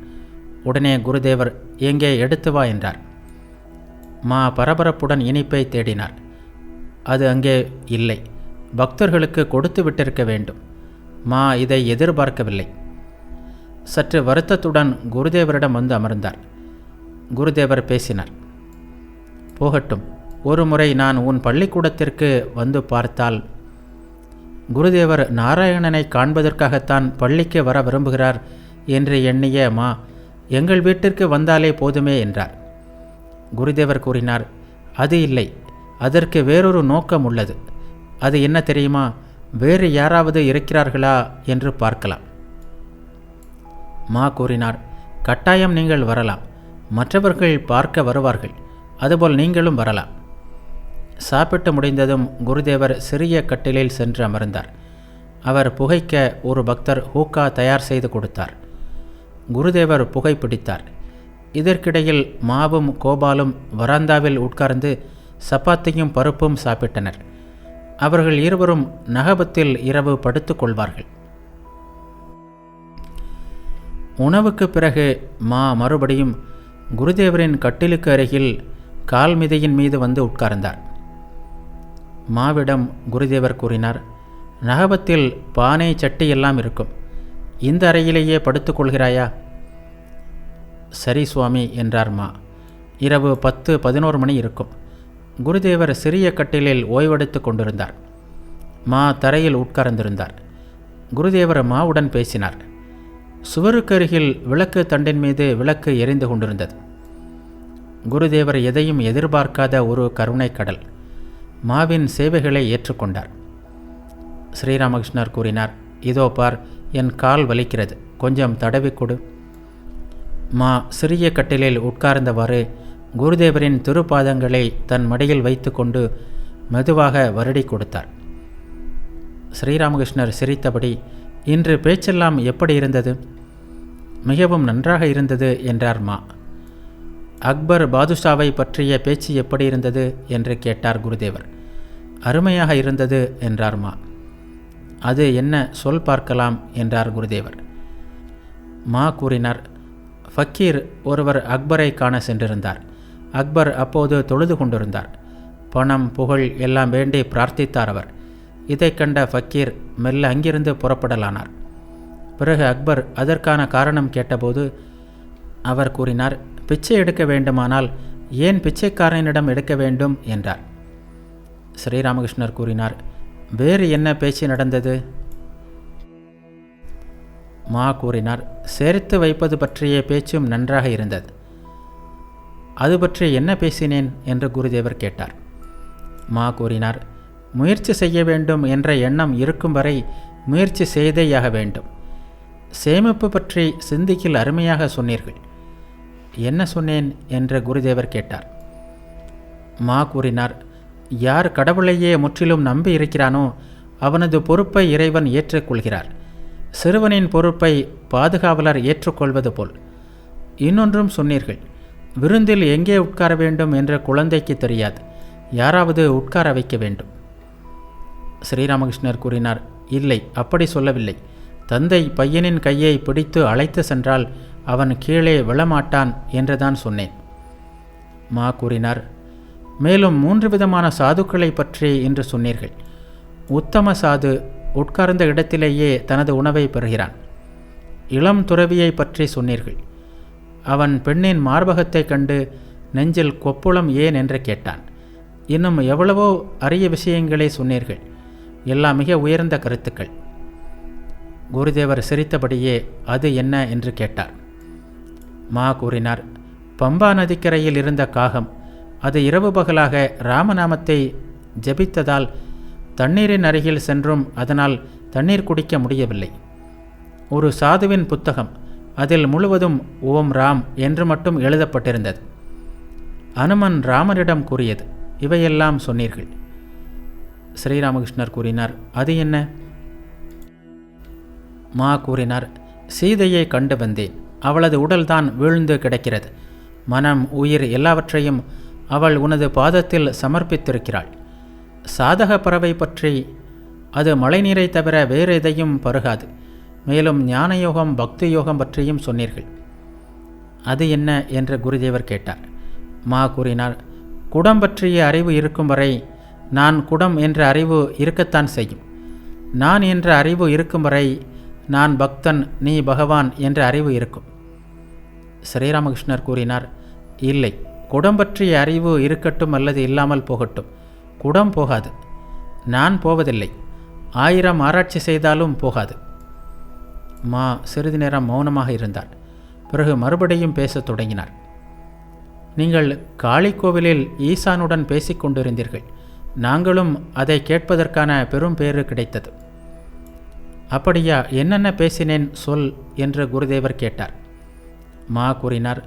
உடனே குருதேவர், எங்கே எடுத்து வா என்றார். பரபரப்புடன் இனிப்பை தேடினார். அது அங்கே இல்லை. பக்தர்களுக்கு கொடுத்து விட்டிருக்க வேண்டும். இதை எதிர்பார்க்கவில்லை. சற்று வருத்தத்துடன் குருதேவரிடம் வந்து அமர்ந்தார். குருதேவர் பேசினார். போகட்டும், ஒரு முறை நான் உன் பள்ளிக்கூடத்திற்கு வந்து பார்த்தால். குருதேவர் நாராயணனை காண்பதற்காகத்தான் பள்ளிக்கு வர விரும்புகிறார் என்று எண்ணிய எங்கள் வீட்டிற்கு வந்தாலே போதுமே என்றார். குருதேவர் கூறினார், அது இல்லை, அதற்கு வேறொரு நோக்கம் உள்ளது. அது என்ன தெரியுமா? வேறு யாராவது இருக்கிறார்களா என்று பார்க்கலாம். கூறினார், கட்டாயம் நீங்கள் வரலாம். மற்றவர்கள் பார்க்க வருவார்கள். அதுபோல் நீங்களும் வரலாம். சாப்பிட்டு முடிந்ததும் குருதேவர் சிறிய கட்டிலில் சென்று அமர்ந்தார். அவர் புகைக்க ஒரு பக்தர் ஹூக்கா தயார் செய்து கொடுத்தார். குருதேவர் புகை பிடித்தார். இதற்கிடையில் மாவும் கோபாலும் வராந்தாவில் உட்கார்ந்து சப்பாத்தியும் பருப்பும் சாப்பிட்டனர். அவர்கள் இருவரும் நகபத்தில் இரவு படுத்து கொள்வார்கள். உணவுக்கு பிறகு மறுபடியும் குருதேவரின் கட்டிலுக்கு அருகில் கால் மிதையின் மீது வந்து உட்கார்ந்தார். மாவிடம் குருதேவர் கூறினார், நகபத்தில் பானை சட்டி எல்லாம் இருக்கும். இந்த அறையிலேயே படுத்து கொள்கிறாயா? சரி சுவாமி என்றார் இரவு 10-11 மணி இருக்கும். குருதேவர் சிறிய கட்டிலில் ஓய்வெடுத்து கொண்டிருந்தார். தரையில் உட்கார்ந்திருந்தார். குருதேவர் மாவுடன் பேசினார். சுவருக்கு அருகில் விளக்கு தண்டின் மீது விளக்கு எரிந்து கொண்டிருந்தது. குருதேவர் எதையும் எதிர்பார்க்காத ஒரு கருணை கடல். மாவின் சேவைகளை ஏற்றுக்கொண்டார். ஸ்ரீராமகிருஷ்ணர் கூறினார், இதோ பார், என் கால் வலிக்கிறது, கொஞ்சம் தடவி கொடு. மா சிறிய கட்டிலில் உட்கார்ந்தவாறு குருதேவரின் திருப்பாதங்களை தன் மடியில் வைத்து கொண்டு மெதுவாக வருடி கொடுத்தார். ஸ்ரீராமகிருஷ்ணர் சிரித்தபடி, இன்று பேச்செல்லாம் எப்படி இருந்தது? மிகவும் நன்றாக இருந்தது என்றார் மா. அக்பர் பாதுஷாவை பற்றிய பேச்சு எப்படி இருந்தது என்று கேட்டார் குருதேவர். அருமையாக இருந்தது என்றார் மா. அது என்ன, சொல் பார்க்கலாம் என்றார் குருதேவர். மா கூறினார், ஃபக்கீர் ஒருவர் அக்பரை காண சென்றிருந்தார். அக்பர் அப்போது தொழுது கொண்டிருந்தார். பணம் புகழ் எல்லாம் வேண்டி பிரார்த்தித்தார் அவர். இதை கண்ட ஃபக்கீர் மெல்ல அங்கிருந்து புறப்படலானார். பிறகு அக்பர் அதற்கான காரணம் கேட்டபோது அவர் கூறினார், பிச்சை எடுக்க வேண்டுமானால் ஏன் பிச்சைக்காரனிடம் எடுக்க வேண்டும் என்றார். ஸ்ரீராமகிருஷ்ணர் கூறினார், வேறு என்ன பேச்சு நடந்தது? மா கூறினார், சேர்த்து வைப்பது பற்றிய பேச்சும் நன்றாக இருந்தது. அது பற்றி என்ன பேசினேன் என்று குருதேவர் கேட்டார். மா கூறினார், முயற்சி செய்ய வேண்டும் என்ற எண்ணம் இருக்கும் வரை முயற்சி செய்தேயாக வேண்டும். சேமிப்பு பற்றி சிந்திக்கில் அருமையாக சொன்னீர்கள். என்ன சொன்னேன் என்று குருதேவர் கேட்டார். மா கூறினார், யார் கடவுளையே முற்றிலும் நம்பி இருக்கிறானோ அவனது பொறுப்பை இறைவன் ஏற்றுக்கொள்கிறார். சிறுவனின் பொறுப்பை பாதுகாவலர் ஏற்றுக்கொள்வது போல். இன்னொன்றும் சொன்னீர்கள், விருந்தில் எங்கே உட்கார வேண்டும் என்ற குழந்தைக்கு தெரியாது, யாராவது உட்கார வைக்க வேண்டும். ஸ்ரீராமகிருஷ்ணர் கூறினார், இல்லை, அப்படி சொல்லவில்லை. தந்தை பையனின் கையை பிடித்து அழைத்து சென்றால் அவன் கீழே விழமாட்டான் என்றுதான் சொன்னேன். மா கூறினார், மேலும் 3 விதமான சாதுக்களை பற்றி இன்று சொன்னீர்கள். உத்தம சாது உட்கார்ந்த இடத்திலேயே தனது உணவை பெறுகிறான். இளம் துறவியை பற்றி சொன்னீர்கள். அவன் பெண்ணின் மார்பகத்தை கண்டு நெஞ்சில் கொப்புளம் ஏன் என்று கேட்டான். இன்னும் எவ்வளவோ அரிய விஷயங்களை சொன்னீர்கள். எல்லாம் மிக உயர்ந்த கருத்துக்கள். குருதேவர் சிரித்தபடியே அது என்ன என்று கேட்டார். மா கூறினார், பம்பா நதிக்கரையில் இருந்த காகம் அது இரவு பகலாக ராமநாமத்தை ஜபித்ததால் தண்ணீரின் அருகில் சென்றும் அதனால் தண்ணீர் குடிக்க முடியவில்லை. ஒரு சாதுவின் புத்தகம், அதில் முழுவதும் ஓம் ராம் என்று மட்டும் எழுதப்பட்டிருந்தது. அனுமன் ராமரிடம் கூறியது. இவையெல்லாம் சொன்னீர்கள். ஸ்ரீராமகிருஷ்ணர் கூறினார், அது என்ன? மா கூறினார், சீதையை கண்டு வந்தேன். அவளது உடல்தான் வீழ்ந்து கிடக்கிறது. மனம் உயிர் எல்லாவற்றையும் அவள் உனது பாதத்தில் சமர்ப்பித்திருக்கிறாள். சாதக பறவை பற்றி, அது மழைநீரை தவிர வேறு எதையும் பருகாது. மேலும் ஞானயோகம் பக்தி யோகம் பற்றியும் சொன்னீர்கள். அது என்ன என்று குருதேவர் கேட்டார். மா கூறினார், குடம் பற்றிய அறிவு இருக்கும் வரை நான் குடம் என்ற அறிவு இருக்கத்தான் செய்யும். நான் என்ற அறிவு இருக்கும் வரை நான் பக்தன், நீ பகவான் என்ற அறிவு இருக்கும். ஸ்ரீராமகிருஷ்ணர் கூறினார், இல்லை, குடம் பற்றிய அறிவு இருக்கட்டும் அல்லது இல்லாமல் போகட்டும், குடம் போகாது. நான் போவதில்லை. 1000 ஆராய்ச்சி செய்தாலும் போகாது. மா சிறிது நேரம் மௌனமாக இருந்தார். பிறகு மறுபடியும் பேசத் தொடங்கினார். நீங்கள் காளி கோவிலில் ஈசானுடன் பேசிக்கொண்டிருந்தீர்கள். நாங்களும் அதை கேட்பதற்கான பெரும் பேறு கிடைத்தது. அப்படியா, என்னென்ன பேசினேன் சொல் என்று குருதேவர் கேட்டார். மா கூறினார்,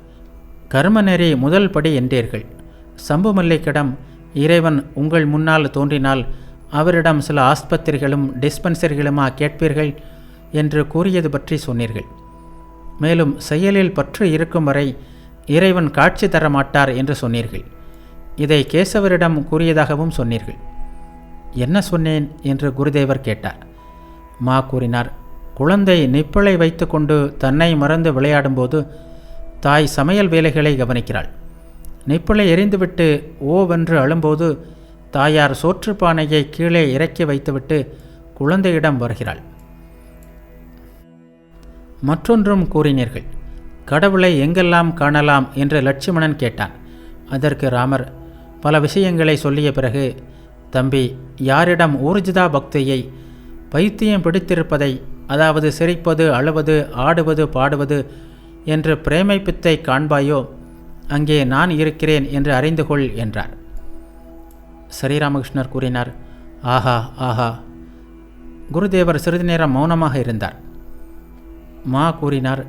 கர்மநெறி முதல் படி என்றீர்கள். சம்புமல்லிக்கிடம் இறைவன் உங்கள் முன்னால் தோன்றினால் அவரிடம் சில ஆஸ்பத்திரிகளும் டிஸ்பென்சரிகளுமா கேட்பீர்கள் என்று கூறியது பற்றி சொன்னீர்கள். மேலும் செயலில் பற்று இருக்கும் வரை இறைவன் காட்சி தர மாட்டார் என்று சொன்னீர்கள். இதை கேசவரிடம் கூறியதாகவும் சொன்னீர்கள். என்ன சொன்னேன் என்று குருதேவர் கேட்டார். மா கூறினார், குழந்தை நிப்பிளை வைத்து கொண்டு தன்னை மறந்து விளையாடும்போது தாய் சமையல் வேலைகளை கவனிக்கிறாள். நிப்பிளை எரிந்துவிட்டு ஓவென்று அழும்போது தாயார் சோற்றுப்பானையை கீழே இறக்கி வைத்துவிட்டு குழந்தையிடம் வருகிறாள். மற்றொன்றும் கூறினீர்கள். கடவுளை எங்கெல்லாம் காணலாம் என்று லட்சுமணன் கேட்டான். அதற்கு ராமர் பல விஷயங்களை சொல்லிய பிறகு, தம்பி, யாரிடம் ஊர்ஜிதா பக்தியை, பைத்தியம் பிடித்திருப்பதை, அதாவது சிரிப்பது, அழுவது, ஆடுவது, பாடுவது என்று பிரேமை பித்தை காண்பாயோ அங்கே நான் இருக்கிறேன் என்று அறிந்து கொள் என்றார். ஸ்ரீராமகிருஷ்ணர் கூறினார், ஆஹா ஆஹா. குருதேவர் சிறிது நேரம் மௌனமாக இருந்தார். மா கூறினார்,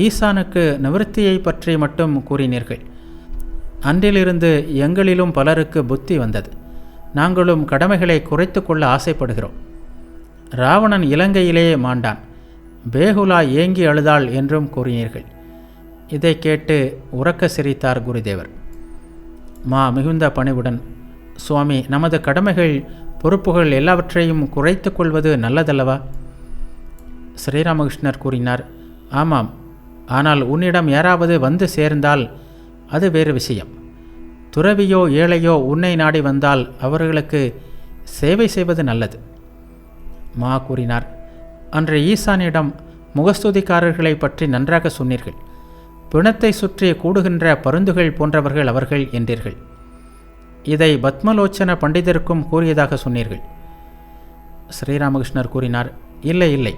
ஈசானுக்கு நிவர்த்தியை பற்றி மட்டும் கூறினீர்கள். அன்றிலிருந்து எங்களிலும் பலருக்கு புத்தி வந்தது. நாங்களும் கடமைகளை குறைத்து கொள்ள ஆசைப்படுகிறோம். ராவணன் இலங்கையிலே மாண்டான், பேகுலா ஏங்கி அழுதாள் என்றும் கூறினீர்கள். இதை கேட்டு உரக்க சிரித்தார் குருதேவர். மிகுந்த பணிவுடன், சுவாமி, நமது கடமைகள் பொறுப்புகள் எல்லாவற்றையும் குறைத்து கொள்வது நல்லதல்லவா? ஸ்ரீராமகிருஷ்ணர் கூறினார், ஆமாம், ஆனால் உன்னிடம் யாராவது வந்து சேர்ந்தால் அது வேறு விஷயம். துறவியோ ஏழையோ உன்னை நாடி வந்தால் அவர்களுக்கு சேவை செய்வது நல்லது. கூறினார், அன்று ஈசானிடம் முகஸ்துதிக்காரர்களை பற்றி நன்றாக சொன்னீர்கள். பிணத்தை சுற்றி கூடுகின்ற பருந்துகள் போன்றவர்கள் அவர்கள் என்றீர்கள். இதை பத்மலோச்சன பண்டிதருக்கும் கூறியதாக சொன்னீர்கள். ஸ்ரீராமகிருஷ்ணர் கூறினார், இல்லை இல்லை,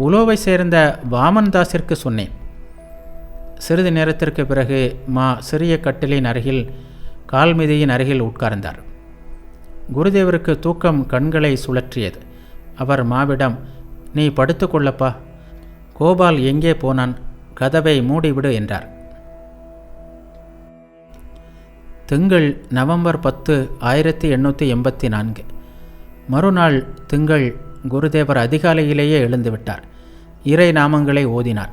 உலோவை சேர்ந்த வாமன்தாஸிற்கு சொன்னேன். சிறிது நேரத்திற்கு பிறகு சிறிய கட்டிலின் அருகில் கால்மிதியின் அருகில் உட்கார்ந்தார். குருதேவருக்கு தூக்கம் கண்களை சுழற்றியது. அவர் மாவிடம், நீ படுத்து கொள்ளப்பா, கோபால் எங்கே போனான், கதவை மூடிவிடு என்றார். திங்கள் நவம்பர் 10, 1884. மறுநாள் திங்கள். குருதேவர் அதிகாலையிலேயே எழுந்துவிட்டார். இறை நாமங்களை ஓதினார்.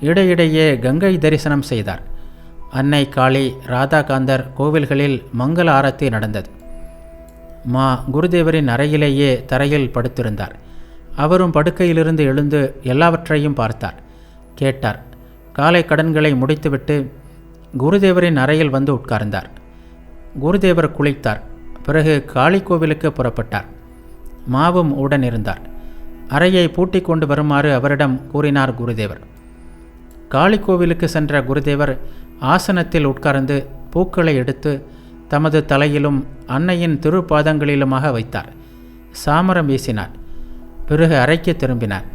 இடையிடையே கங்கை தரிசனம் செய்தார். அன்னை காளி, ராதாகாந்தர் கோவில்களில் மங்கள ஆரத்தி நடந்தது. குருதேவரின் அறையிலேயே தரையில் படுத்திருந்தார். அவரும் படுக்கையிலிருந்து எழுந்து எல்லாவற்றையும் பார்த்தார், கேட்டார். காலை கடன்களை முடித்துவிட்டு குருதேவரின் அறையில் வந்து உட்கார்ந்தார். குருதேவர் குளித்தார். பிறகு காளி கோவிலுக்கு புறப்பட்டார். மாவும் உடன் இருந்தார். அறையை பூட்டி கொண்டு வருமாறு அவரிடம் கூறினார் குருதேவர். காளி கோவிலுக்கு சென்ற குருதேவர் ஆசனத்தில் உட்கார்ந்து பூக்களை எடுத்து தமது தலையிலும் அன்னையின் திருப்பாதங்களிலுமாக வைத்தார். சாமரம் வீசினார். பிறகு அறைக்கு திரும்பினார்.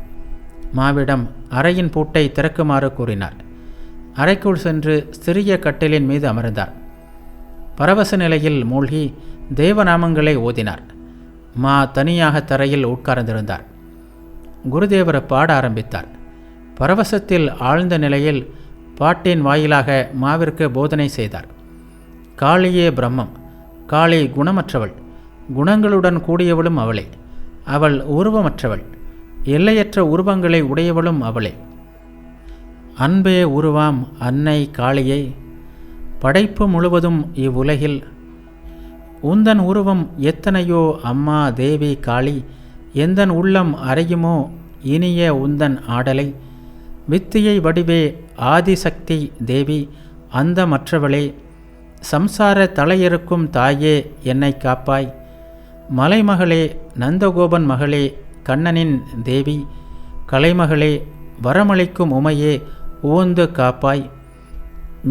மாவிடம் அறையின் பூட்டை திறக்குமாறு கூறினார். அறைக்குள் சென்று சிறிய கட்டிலின் மீது அமர்ந்தார். பரவச நிலையில் மூழ்கி தேவநாமங்களை ஓதினார். தனியாக தரையில் உட்கார்ந்திருந்தார். குருதேவர் பாட ஆரம்பித்தார். பரவசத்தில் ஆழ்ந்த நிலையில் பாட்டின் வாயிலாக மாவிற்கு போதனை செய்தார். காளியே பிரம்மம். காளி குணமற்றவள். குணங்களுடன் கூடியவளும் அவளே. அவள் உருவமற்றவள். எல்லையற்ற உருவங்களை உடையவளும் அவளே. அன்பே உருவாம் அன்னை காளியை, படைப்பு முழுவதும் இவ்வுலகில் உந்தன் உருவம் எத்தனையோ அம்மா தேவி காளி, எந்தன் உள்ளம் அறியுமோ இனிய உந்தன் ஆடலை, வித்தியை வடிவே ஆதிசக்தி தேவி அந்த மற்றவளே, சம்சார தலையிருக்கும் தாயே என்னை காப்பாய், மலைமகளே நந்தகோபன் மகளே கண்ணனின் தேவி, கலைமகளே வரமளிக்கும் உமையே ஓந்து காப்பாய்,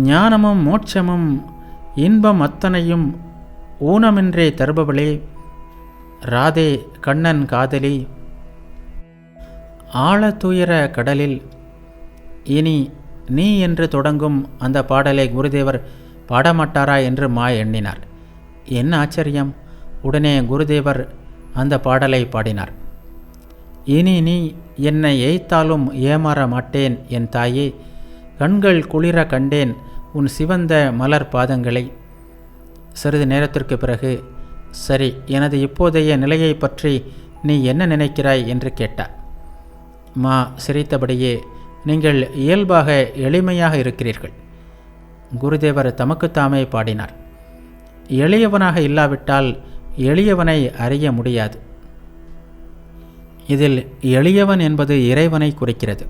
ஞானமும் மோட்சமும் இன்பம் அத்தனையும் ஊனமின்றே தருபவளே ராதே கண்ணன் காதலி. ஆழ துயர கடலில் இனி நீ என்று தொடங்கும் அந்த பாடலை குருதேவர் பாடமாட்டாரா என்று எண்ணினார். என்ன ஆச்சரியம்! உடனே குருதேவர் அந்த பாடலை பாடினார். இனி நீ என்னை ஏய்த்தாலும் ஏமாற மாட்டேன் என் தாயே, கண்கள் குளிர கண்டேன் உன் சிவந்த மலர் பாதங்களை. சிறிது நேரத்திற்கு பிறகு, சரி, எனது இப்போதைய நிலையை பற்றி நீ என்ன நினைக்கிறாய் என்று கேட்டார். சிரித்தபடியே, நீங்கள் இயல்பாக எளிமையாக இருக்கிறீர்கள். குருதேவர் தமக்குத்தாமே பாடினார். எளியவனாக இல்லாவிட்டால் எளியவனை அறிய முடியாது. இதில் எளியவன் என்பது இறைவனை குறிக்கிறது.